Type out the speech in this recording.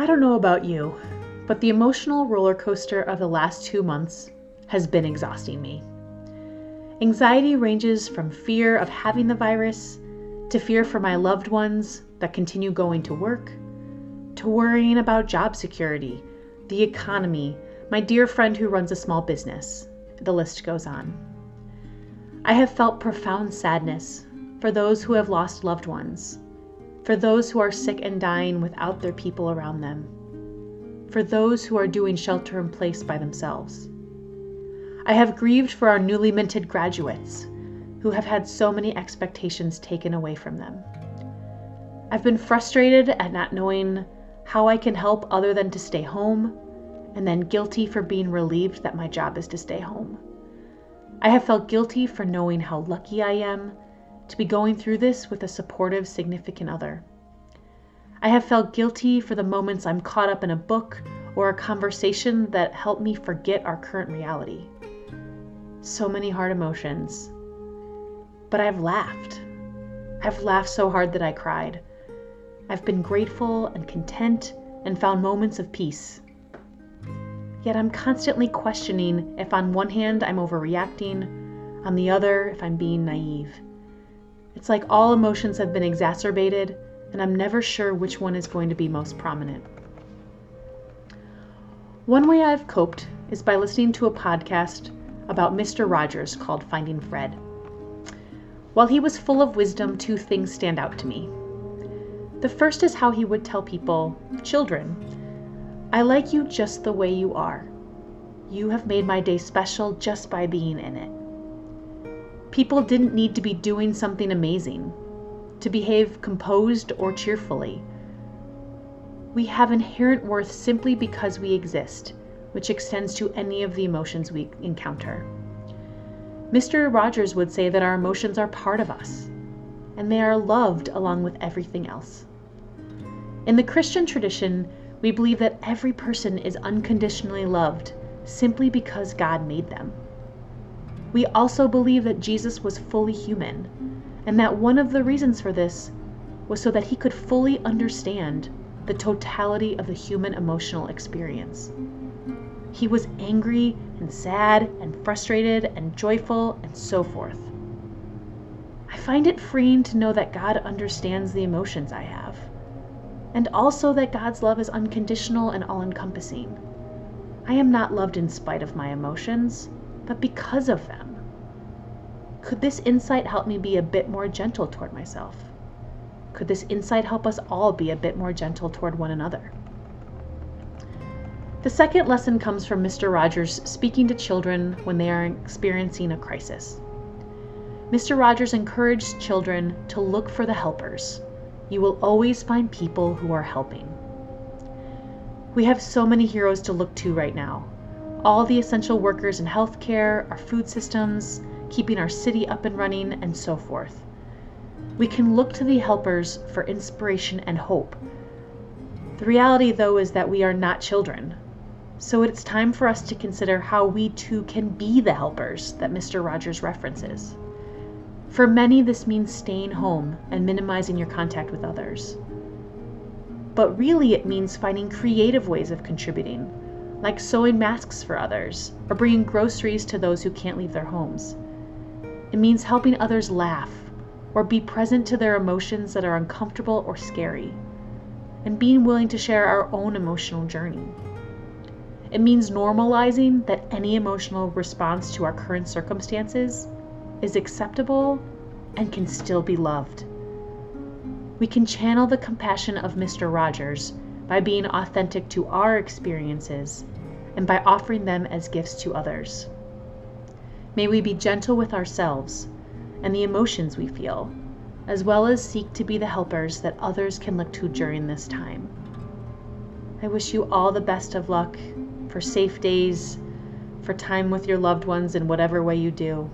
I don't know about you, but the emotional roller coaster of the last 2 months has been exhausting me. Anxiety ranges from fear of having the virus, to fear for my loved ones that continue going to work, to worrying about job security, the economy, my dear friend who runs a small business. The list goes on. I have felt profound sadness for those who have lost loved ones, for those who are sick and dying without their people around them, for those who are doing shelter in place by themselves. I have grieved for our newly minted graduates who have had so many expectations taken away from them. I've been frustrated at not knowing how I can help other than to stay home, and then guilty for being relieved that my job is to stay home. I have felt guilty for knowing how lucky I am to be going through this with a supportive, significant other. I have felt guilty for the moments I'm caught up in a book or a conversation that help me forget our current reality. So many hard emotions. But I've laughed. I've laughed so hard that I cried. I've been grateful and content and found moments of peace. Yet I'm constantly questioning if on one hand I'm overreacting, on the other if I'm being naive. It's like all emotions have been exacerbated, and I'm never sure which one is going to be most prominent. One way I've coped is by listening to a podcast about Mr. Rogers called Finding Fred. While he was full of wisdom, 2 things stand out to me. The first is how he would tell people, children, I like you just the way you are. You have made my day special just by being in it. People didn't need to be doing something amazing, to behave composed or cheerfully. We have inherent worth simply because we exist, which extends to any of the emotions we encounter. Mr. Rogers would say that our emotions are part of us, and they are loved along with everything else. In the Christian tradition, we believe that every person is unconditionally loved simply because God made them. We also believe that Jesus was fully human, and that one of the reasons for this was so that he could fully understand the totality of the human emotional experience. He was angry and sad and frustrated and joyful and so forth. I find it freeing to know that God understands the emotions I have, and also that God's love is unconditional and all-encompassing. I am not loved in spite of my emotions, but because of them. Could this insight help me be a bit more gentle toward myself? Could this insight help us all be a bit more gentle toward one another? The second lesson comes from Mr. Rogers speaking to children when they are experiencing a crisis. Mr. Rogers encouraged children to look for the helpers. You will always find people who are helping. We have so many heroes to look to right now. All the essential workers in healthcare, our food systems, keeping our city up and running, and so forth. We can look to the helpers for inspiration and hope. The reality, though, is that we are not children. So it's time for us to consider how we too can be the helpers that Mr. Rogers references. For many, this means staying home and minimizing your contact with others. But really, it means finding creative ways of contributing, like sewing masks for others, or bringing groceries to those who can't leave their homes. It means helping others laugh, or be present to their emotions that are uncomfortable or scary, and being willing to share our own emotional journey. It means normalizing that any emotional response to our current circumstances is acceptable and can still be loved. We can channel the compassion of Mr. Rogers by being authentic to our experiences and by offering them as gifts to others. May we be gentle with ourselves and the emotions we feel, as well as seek to be the helpers that others can look to during this time. I wish you all the best of luck for safe days, for time with your loved ones in whatever way you do.